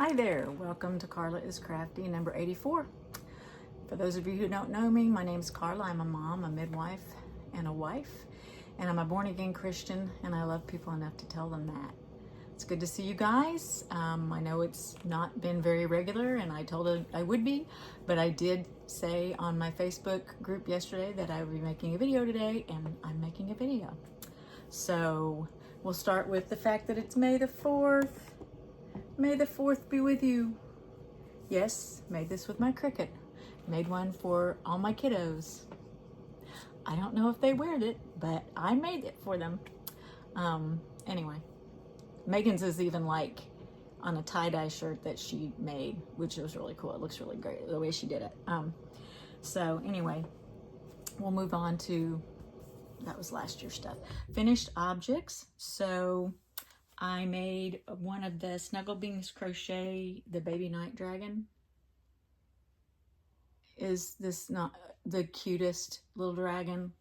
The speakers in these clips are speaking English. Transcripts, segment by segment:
Hi there, welcome to Carla is Crafty number 84. For those of you who don't know me, my name is Carla. I'm a mom, a midwife, and a wife, and I'm a born-again Christian, and I love people enough to tell them that. It's good to see you guys. I know it's not been very regular, and I told her I would be, but I did say on my Facebook group yesterday that I would be making a video today, and I'm making a video. So we'll start with the fact that it's May the 4th. May the 4th be with you. Yes, made this with my Cricut. Made one for all my kiddos. I don't know if they wear it, but I made it for them. Anyway, Megan's is even like on a tie-dye shirt that she made, which was really cool. It looks really great the way she did it. So anyway, we'll move on to, that was last year's stuff. Finished objects. So I made one of the Snuggle Beans crochet, the baby night dragon. Is this not the cutest little dragon?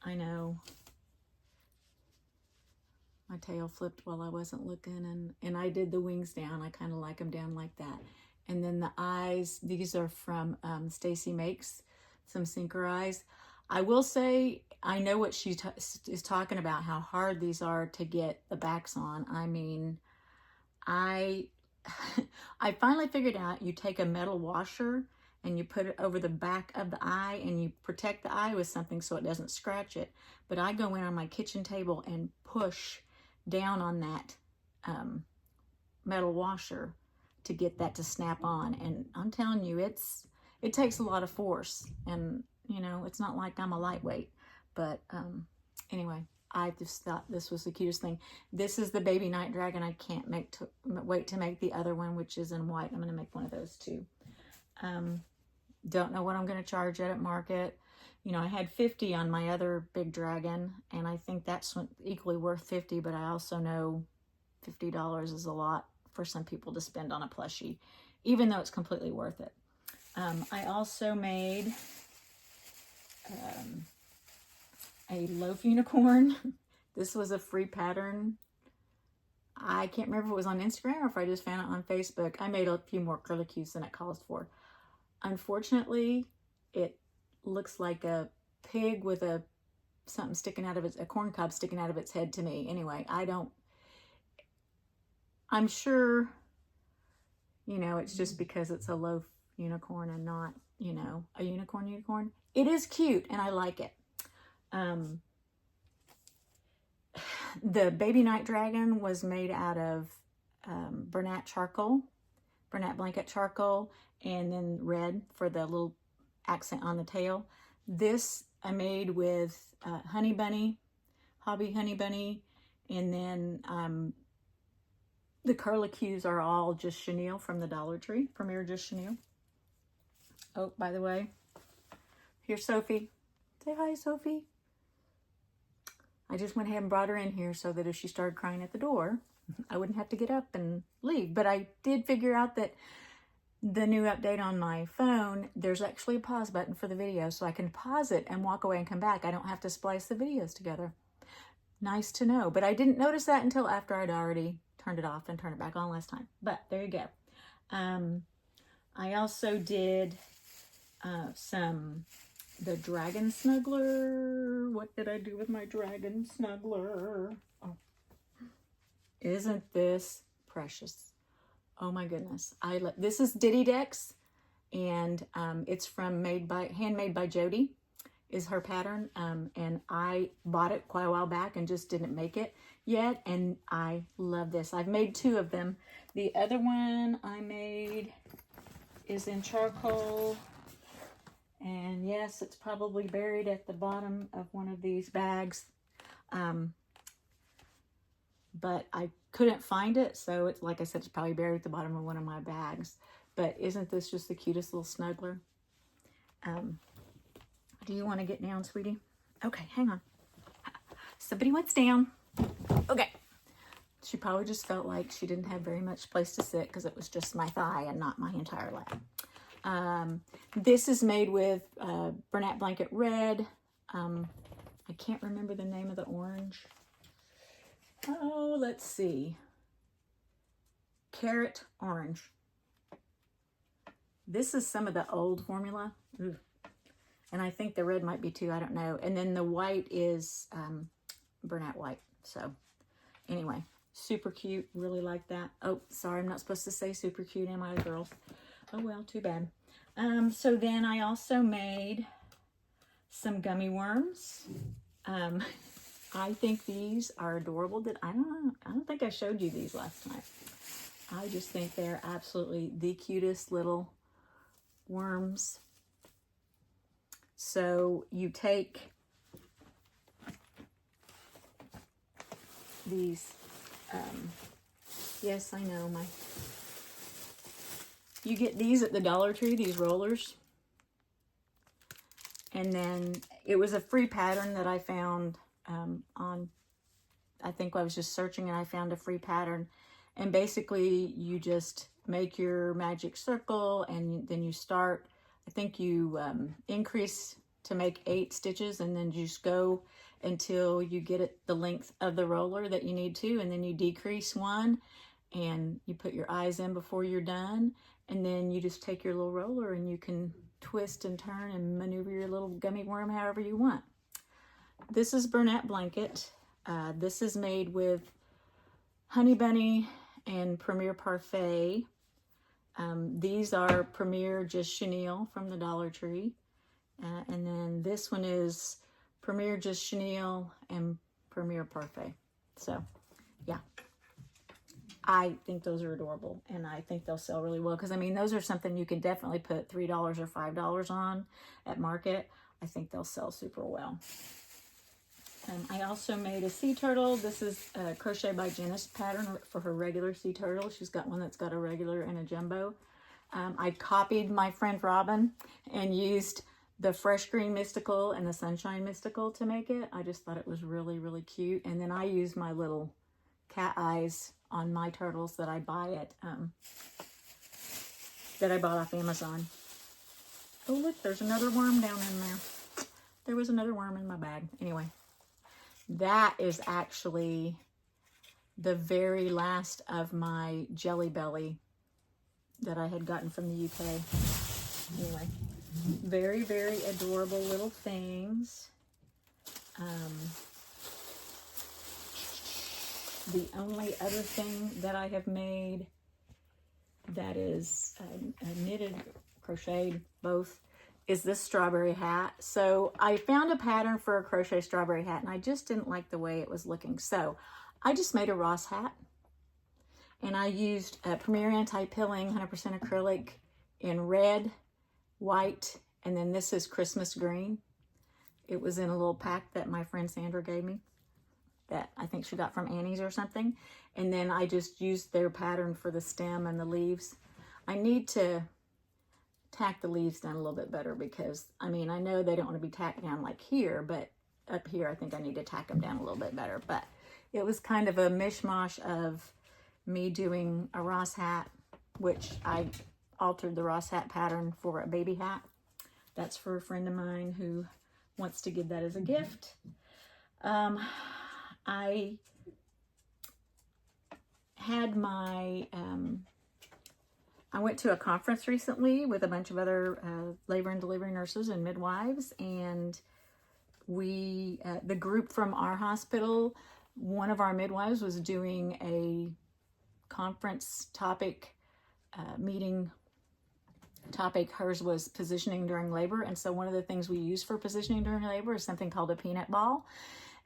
I know. My tail flipped while I wasn't looking, and I did the wings down. I kind of like them down like that. And then the eyes, these are from Stacy Makes some sinker eyes. I will say, I know what she is talking about, how hard these are to get the backs on. I mean, I finally figured out you take a metal washer and you put it over the back of the eye and you protect the eye with something so it doesn't scratch it. But I go in on my kitchen table and push down on that metal washer to get that to snap on. And I'm telling you, it takes a lot of force, and you know, it's not like I'm a lightweight, but anyway, I just thought this was the cutest thing. This is the baby night dragon. I can't wait to make the other one, which is in white. I'm going to make one of those too. Don't know what I'm going to charge at market. You know, I had 50 on my other big dragon, and I think that's equally worth 50, but I also know $50 is a lot for some people to spend on a plushie, even though it's completely worth it. I also made a Loaf unicorn. This was a free pattern. I can't remember if it was on Instagram or if I just found it on Facebook. I made a few more curlicues than it calls for. Unfortunately, it looks like a pig with something sticking out of a corn cob sticking out of its head to me. Anyway, I'm sure, you know, it's just because it's a Loaf unicorn and not, you know, a unicorn. It is cute and I like it. The baby night dragon was made out of burnt blanket charcoal, and then red for the little accent on the tail. This I made with Hobby Honey Bunny, and then the curlicues are all just chenille from the Dollar Tree, Premier Just Chenille. Oh, by the way, here's Sophie. Say hi, Sophie. I just went ahead and brought her in here so that if she started crying at the door, I wouldn't have to get up and leave. But I did figure out that the new update on my phone, there's actually a pause button for the video, so I can pause it and walk away and come back. I don't have to splice the videos together. Nice to know. But I didn't notice that until after I'd already turned it off and turned it back on last time. But there you go. I also did the dragon snuggler. What did I do with my dragon snuggler? Oh, isn't this precious? Oh my goodness. This is Diddy Decks, and it's from handmade by Jody is her pattern. And I bought it quite a while back and just didn't make it yet. And I love this. I've made 2 of them. The other one I made is in charcoal. And yes, it's probably buried at the bottom of one of these bags. But I couldn't find it, so it's like I said, it's probably buried at the bottom of one of my bags. But isn't this just the cutest little snuggler? Do you want to get down, sweetie? Okay, hang on. Somebody wants down. Okay. She probably just felt like she didn't have very much place to sit because it was just my thigh and not my entire lap. This is made with burnt blanket red. I can't remember the name of the orange. Oh, let's see. carrot orange. This is some of the old formula. Ooh. And I think the red might be too, I don't know. And then the white is Bernat white. So anyway, super cute, really like that. Oh, sorry, I'm not supposed to say super cute, am I, girls? Oh well, too bad. So then I also made some gummy worms. I think these are adorable. I don't think I showed you these last time. I just think they're absolutely the cutest little worms. So you take these, yes, I know, you get these at the Dollar Tree, these rollers. And then it was a free pattern that I found I think I was just searching and I found a free pattern. And basically you just make your magic circle and then you start, I think you increase to make 8 stitches and then just go until you get it the length of the roller that you need to, and then you decrease 1 and you put your eyes in before you're done, and then you just take your little roller and you can twist and turn and maneuver your little gummy worm however you want. This is Bernat blanket. This is made with Honey Bunny and Premier Parfait. These are Premier Just Chenille from the Dollar Tree. And then this one is Premier Just Chenille and Premier Parfait. So, yeah. I think those are adorable, and I think they'll sell really well, because, I mean, those are something you can definitely put $3 or $5 on at market. I think they'll sell super well. I also made a sea turtle. This is a Crochet by Janice pattern for her regular sea turtle. She's got one that's got a regular and a jumbo. I copied my friend Robin and used the Fresh Green Mystical and the Sunshine Mystical to make it. I just thought it was really, really cute. And then I used my little cat eyes on my turtles that I buy at, that I bought off Amazon. Oh, look, there's another worm down in there. There was another worm in my bag. Anyway, that is actually the very last of my Jelly Belly that I had gotten from the UK. Anyway, very, very adorable little things. The only other thing that I have made that is knitted, crocheted, both, is this strawberry hat. So I found a pattern for a crochet strawberry hat and I just didn't like the way it was looking. So I just made a Ross hat, and I used Premier Anti-Pilling 100% acrylic in red, white, and then this is Christmas green. It was in a little pack that my friend Sandra gave me that I think she got from Annie's or something. And then I just used their pattern for the stem and the leaves. I need to tack the leaves down a little bit better because, I mean, I know they don't want to be tacked down like here, but up here I think I need to tack them down a little bit better. But it was kind of a mishmash of me doing a Ross hat, which I altered the Ross hat pattern for a baby hat. That's for a friend of mine who wants to give that as a gift. I had my, I went to a conference recently with a bunch of other labor and delivery nurses and midwives, and we, the group from our hospital, one of our midwives was doing a conference topic, meeting topic. Hers was positioning during labor, and so one of the things we use for positioning during labor is something called a peanut ball.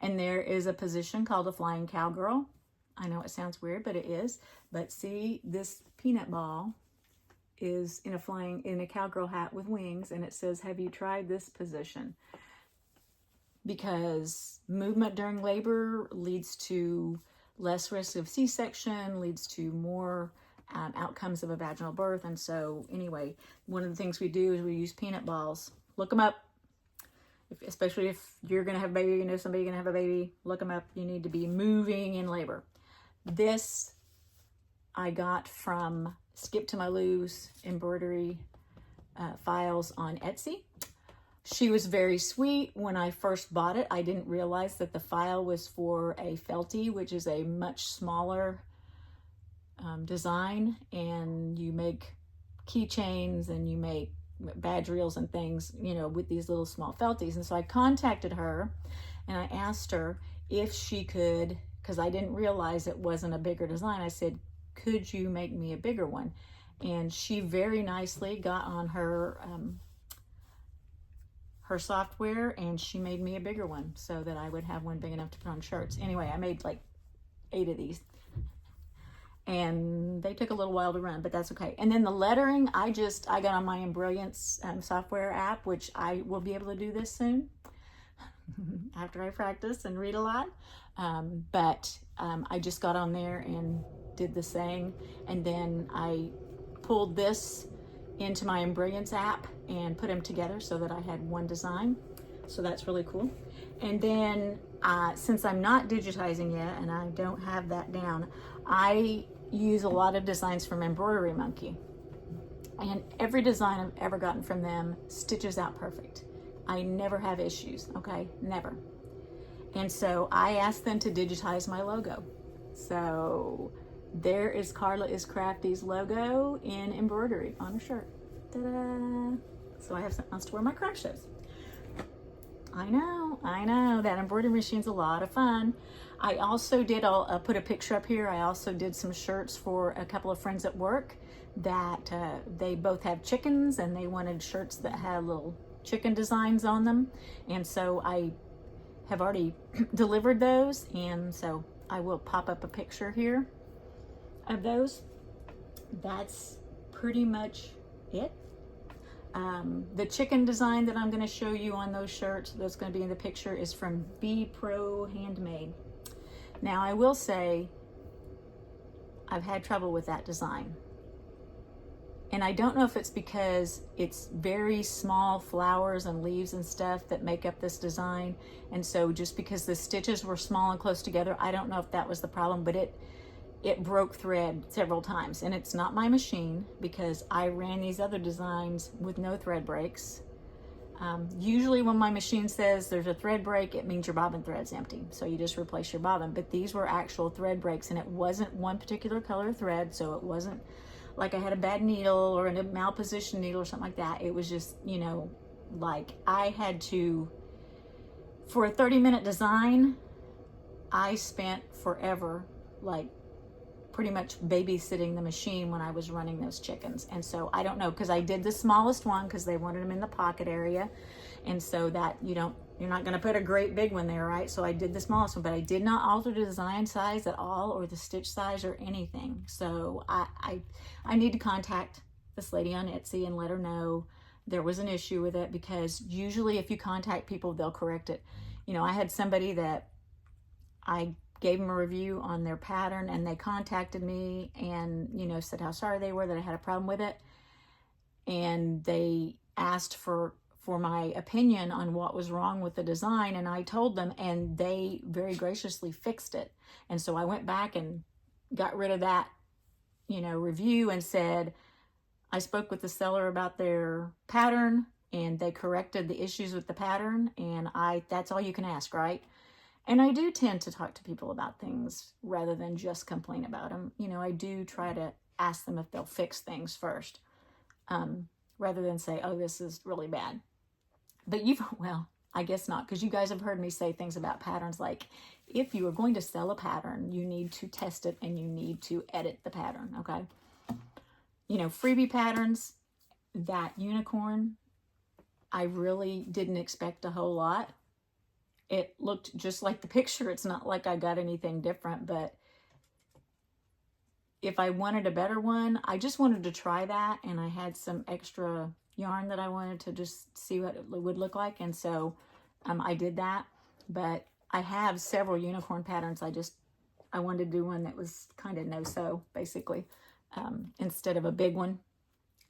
And there is a position called a flying cowgirl. I know it sounds weird, but it is. But see, this peanut ball is in a cowgirl hat with wings, and it says, "Have you tried this position?" Because movement during labor leads to less risk of C-section, leads to more outcomes of a vaginal birth. And so anyway, one of the things we do is we use peanut balls. Look them up. Especially if you're going to have a baby, you know somebody's going to have a baby, look them up. You need to be moving in labor. This I got from Skip to My Lou's embroidery files on Etsy. She was very sweet. When I first bought it, I didn't realize that the file was for a felty, which is a much smaller design, and you make keychains and you make badge reels and things, you know, with these little small felties. And so I contacted her and I asked her if she could, because I didn't realize it wasn't a bigger design. I said, could you make me a bigger one? And she very nicely got on her her software, and she made me a bigger one so that I would have one big enough to put on shirts. Anyway, I made like 8 of these, and they took a little while to run, but that's okay. And then the lettering, I got on my Embroidery software app, which I will be able to do this soon after I practice and read a lot. I just got on there and did the saying, and then I pulled this into my Embroidery app and put them together so that I had one design. So that's really cool. And then since I'm not digitizing yet and I don't have that down, I use a lot of designs from Embroidery Monkey. And every design I've ever gotten from them stitches out perfect. I never have issues, okay? Never. And so I asked them to digitize my logo. So there is Carla is Crafty's logo in embroidery on a shirt. Ta-da! So I have something else to wear my craft shows. I know, that embroidery machine's a lot of fun. I also did, I'll put a picture up here, I also did some shirts for a couple of friends at work that they both have chickens, and they wanted shirts that had little chicken designs on them. And so I have already delivered those, and so I will pop up a picture here of those. That's pretty much it. The chicken design that I'm going to show you on those shirts, that's going to be in the picture, is from Be Pro Handmade. Now I will say I've had trouble with that design, and I don't know if it's because it's very small flowers and leaves and stuff that make up this design, and so just because the stitches were small and close together, I don't know if that was the problem, but it broke thread several times. And it's not my machine, because I ran these other designs with no thread breaks. Usually when my machine says there's a thread break, it means your bobbin thread's empty, so you just replace your bobbin. But these were actual thread breaks, and it wasn't one particular color thread, so it wasn't like I had a bad needle or a malpositioned needle or something like that. It was just, you know, like I had to, for a 30-minute design, I spent forever, like pretty much babysitting the machine when I was running those chickens. And so I don't know, because I did the smallest one because they wanted them in the pocket area, and so that you're not going to put a great big one there, right? So I did the smallest one, but I did not alter the design size at all, or the stitch size or anything. So I need to contact this lady on Etsy and let her know there was an issue with it, because usually if you contact people, they'll correct it. You know, I had somebody that I gave them a review on their pattern, and they contacted me and, you know, said how sorry they were that I had a problem with it. And they asked for my opinion on what was wrong with the design, and I told them, and they very graciously fixed it. And so I went back and got rid of that, you know, review, and said, I spoke with the seller about their pattern, and they corrected the issues with the pattern, and that's all you can ask, right? And I do tend to talk to people about things rather than just complain about them. You know, I do try to ask them if they'll fix things first, rather than say, oh, this is really bad. But well, I guess not, because you guys have heard me say things about patterns like, if you are going to sell a pattern, you need to test it and you need to edit the pattern, okay? You know, freebie patterns, that unicorn, I really didn't expect a whole lot. It looked just like the picture. It's not like I got anything different, but if I wanted a better one, I just wanted to try that, and I had some extra yarn that I wanted to just see what it would look like, and so I did that. But I have several unicorn patterns. I wanted to do one that was kind of no-sew, basically, instead of a big one.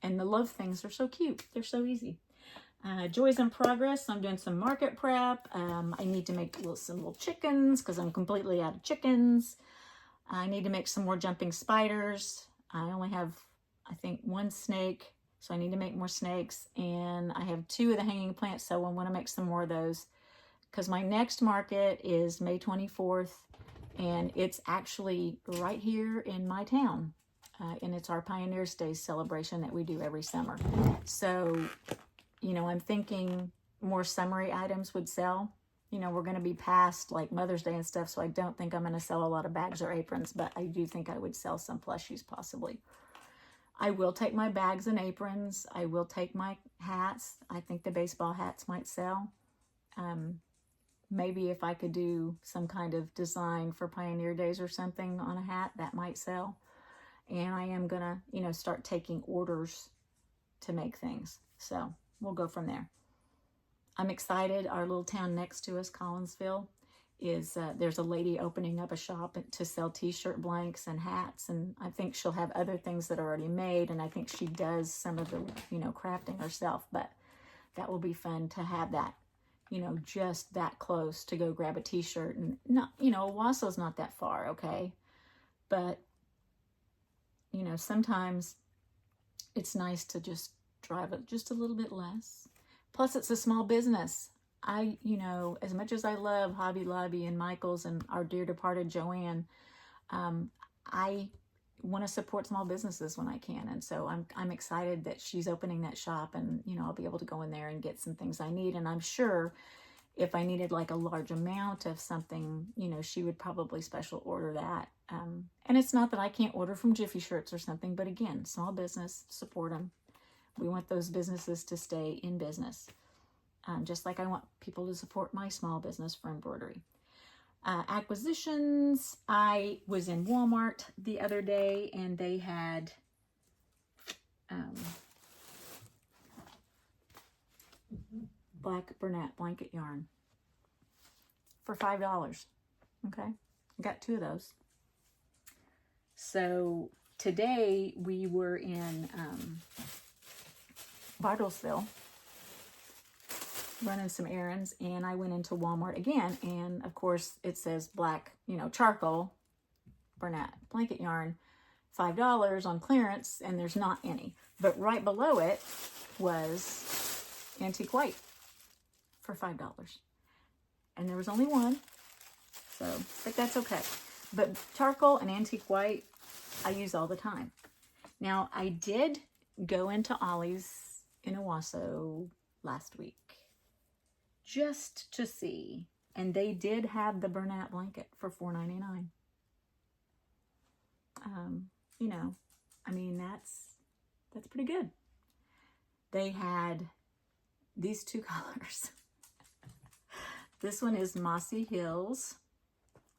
And the Loaf things are so cute. They're so easy. Joys in progress. I'm doing some market prep. I need to make some little chickens because I'm completely out of chickens. I need to make some more jumping spiders. I only have, I think, one snake, so I need to make more snakes. And I have 2 of the hanging plants, so I want to make some more of those, because my next market is May 24th, and it's actually right here in my town. and it's our Pioneers Day celebration that we do every summer. So, you know, I'm thinking more summery items would sell. You know, we're going to be past like Mother's Day and stuff, so I don't think I'm going to sell a lot of bags or aprons, but I do think I would sell some plushies possibly. I will take my bags and aprons. I will take my hats. I think the baseball hats might sell. Maybe if I could do some kind of design for Pioneer Days or something on a hat, that might sell. And I am going to, you know, start taking orders to make things. So we'll go from there. I'm excited. Our little town next to us, Collinsville, is there's a lady opening up a shop to sell t-shirt blanks and hats. And I think she'll have other things that are already made. And I think she does some of the, you know, crafting herself. But that will be fun to have that, you know, just that close to go grab a t-shirt. And not, you know, Owasso's not that far, okay? But, you know, sometimes it's nice to just drive it just a little bit less. Plus, it's a small business. You know, as much as I love Hobby Lobby and Michael's and our dear departed Joanne, I want to support small businesses when I can. And so I'm excited that she's opening that shop, and, you know, I'll be able to go in there and get some things I need. And I'm sure if I needed like a large amount of something, you know, she would probably special order that. And it's not that I can't order from Jiffy Shirts or something, but again, small business, support them. We want those businesses to stay in business. Just like I want people to support my small business for embroidery. Acquisitions. I was in Walmart the other day and they had black Bernat blanket yarn for $5. Okay, I got 2 of those. So today we were in Bartlesville running some errands, and I went into Walmart again, and of course it says black, you know, charcoal Bernat blanket yarn, $5 on clearance, and there's not any. But right below it was antique white for $5. And there was only one, so, but that's okay. But charcoal and antique white, I use all the time. Now, I did go into Ollie's in Owasso last week just to see, and they did have the Bernat blanket for $4.99. You know, I mean, that's pretty good. They had these 2 colors. This one is Mossy Hills.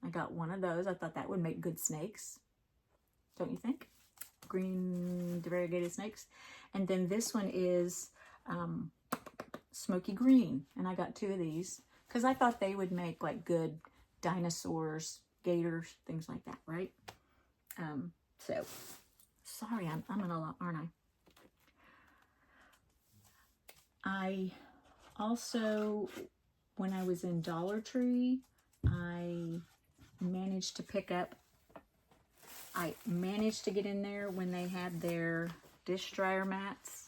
I got one of those. I thought that would make good snakes. Don't you think? Green variegated snakes. And then this one is Smoky Green. And I got 2 of these because I thought they would make like good dinosaurs, gators, things like that, right? So, sorry, I'm in a lot, aren't I? I also, when I was in Dollar Tree, I managed to get in there when they had their dish dryer mats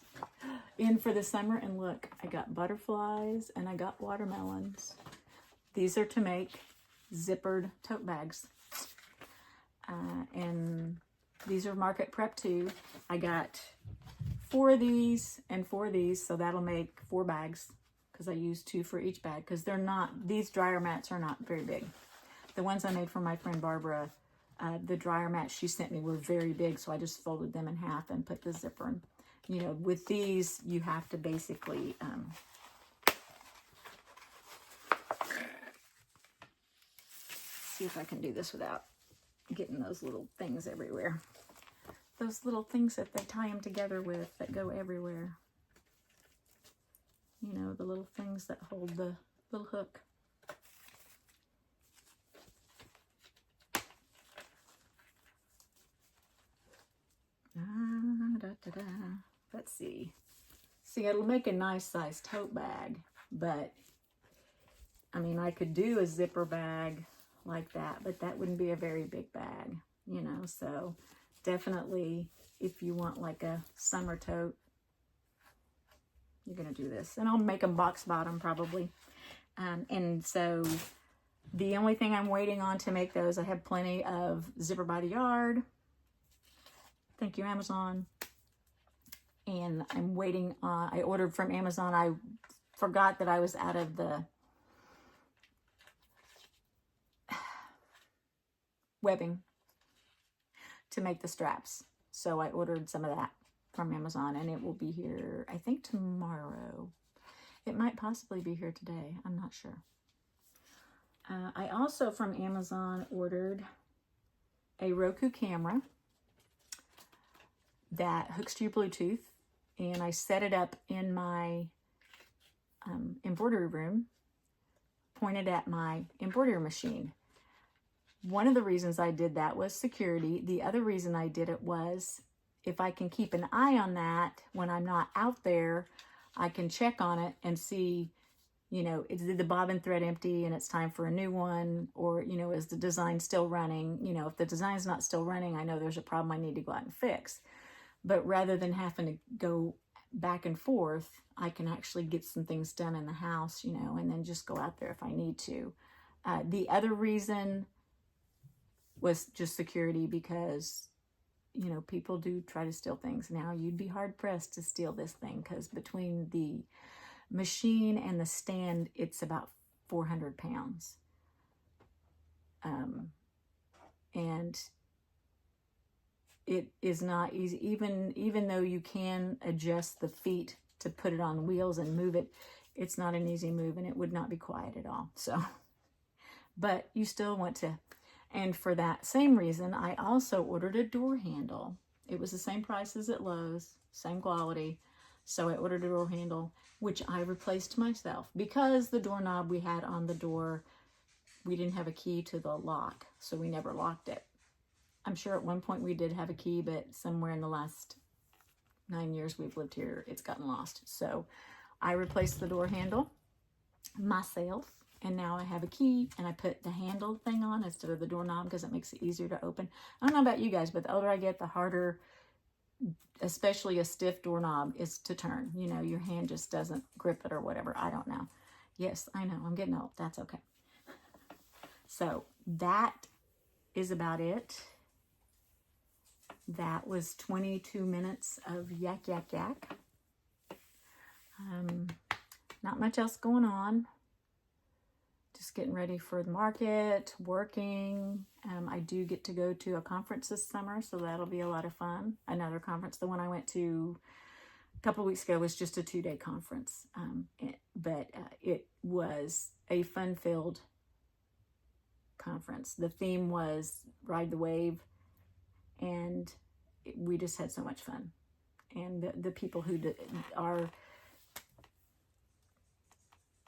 in for the summer. And look, I got butterflies and I got watermelons. These are to make zippered tote bags. And these are market prep too. I got 4 of these and 4 of these, so that'll make 4 bags because I used 2 for each bag because they're not, these dryer mats are not very big. The ones I made for my friend Barbara, the dryer mats she sent me were very big, so I just folded them in half and put the zipper in. You know, with these, you have to basically see if I can do this without getting those little things everywhere. Those little things that they tie them together with that go everywhere. You know, the little things that hold the little hook. Let's see. See, it'll make a nice size tote bag, but I mean, I could do a zipper bag like that, but that wouldn't be a very big bag, you know, so definitely if you want like a summer tote, you're going to do this. And I'll make them box bottom probably. And so the only thing I'm waiting on to make those, I have plenty of zipper by the yard. Thank you, Amazon. And I'm waiting on, I ordered from Amazon. I forgot that I was out of the webbing to make the straps. So I ordered some of that from Amazon, and it will be here, I think, tomorrow. It might possibly be here today. I'm not sure. I also, from Amazon, ordered a Roku camera that hooks to your Bluetooth, and I set it up in my embroidery room, pointed at my embroidery machine. One of the reasons I did that was security. The other reason I did it was if I can keep an eye on that when I'm not out there, I can check on it and see, you know, is the bobbin thread empty and it's time for a new one? Or, you know, is the design still running? You know, if the design's not still running, I know there's a problem I need to go out and fix. But rather than having to go back and forth, I can actually get some things done in the house, you know, and then just go out there if I need to. The other reason was just security, because, you know, people do try to steal things. Now, you'd be hard pressed to steal this thing, because between the machine and the stand, it's about 400 pounds. And it is not easy, even though you can adjust the feet to put it on wheels and move it, it's not an easy move, and it would not be quiet at all. So, but you still want to. And for that same reason, I also ordered a door handle. It was the same price as at Lowe's, same quality. So I ordered a door handle, which I replaced myself, because the doorknob we had on the door, we didn't have a key to the lock, so we never locked it. I'm sure at one point we did have a key, but somewhere in the last 9 years we've lived here, it's gotten lost. So I replaced the door handle myself, and now I have a key, and I put the handle thing on instead of the doorknob because it makes it easier to open. I don't know about you guys, but the older I get, the harder, especially a stiff doorknob, is to turn. You know, your hand just doesn't grip it or whatever. I don't know. Yes, I know. I'm getting old. That's okay. So that is about it. That was 22 minutes of yak, yak, yak. Not much else going on. Just getting ready for the market, working. I do get to go to a conference this summer, so that'll be a lot of fun. Another conference. The one I went to a couple of weeks ago was just a 2-day conference. But it was a fun-filled conference. The theme was Ride the Wave, and we just had so much fun. And the people who are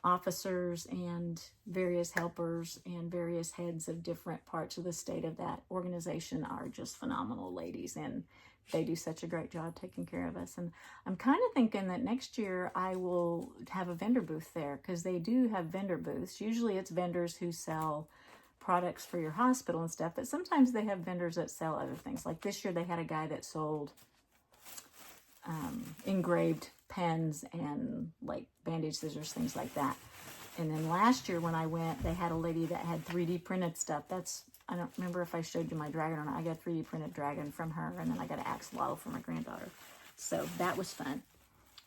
officers and various helpers and various heads of different parts of the state of that organization are just phenomenal ladies, and they do such a great job taking care of us. And I'm kind of thinking that next year I will have a vendor booth there, because they do have vendor booths. Usually it's vendors who sell products for your hospital and stuff, but sometimes they have vendors that sell other things. Like this year they had a guy that sold engraved pens and like bandage scissors, things like that. And then last year when I went, they had a lady that had 3D printed stuff. I don't remember if I showed you my dragon or not. I got a 3D printed dragon from her, and then I got an axolotl for my granddaughter. So that was fun.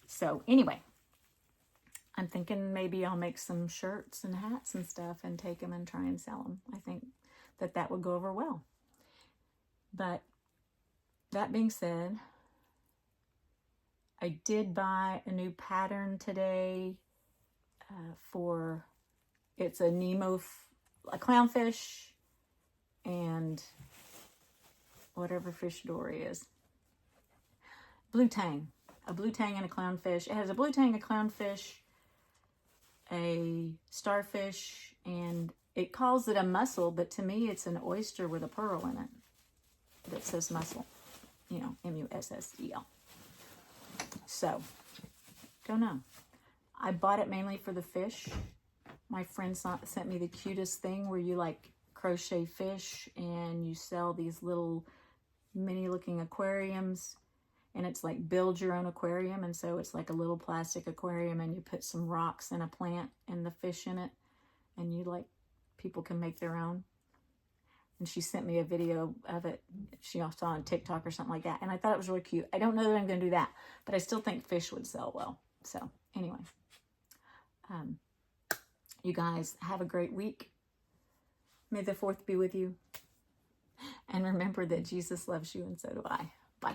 So anyway, I'm thinking maybe I'll make some shirts and hats and stuff and take them and try and sell them. I think that would go over well. But that being said, I did buy a new pattern today it's a Nemo, a clownfish, and whatever fish Dory is. Blue tang. A blue tang and a clownfish. It has a blue tang, a clownfish, a starfish, and it calls it a mussel, but to me it's an oyster with a pearl in it. But it says mussel. You know, M-U-S-S-E-L. So, don't know. I bought it mainly for the fish. My friend sent me the cutest thing where you like crochet fish and you sell these little mini looking aquariums, and it's like build your own aquarium. And so it's like a little plastic aquarium, and you put some rocks and a plant and the fish in it, and you like, people can make their own. And she sent me a video of it. She also saw on TikTok or something like that. And I thought it was really cute. I don't know that I'm going to do that, but I still think fish would sell well. So anyway, you guys have a great week. May the 4th be with you. And remember that Jesus loves you and so do I. Bye.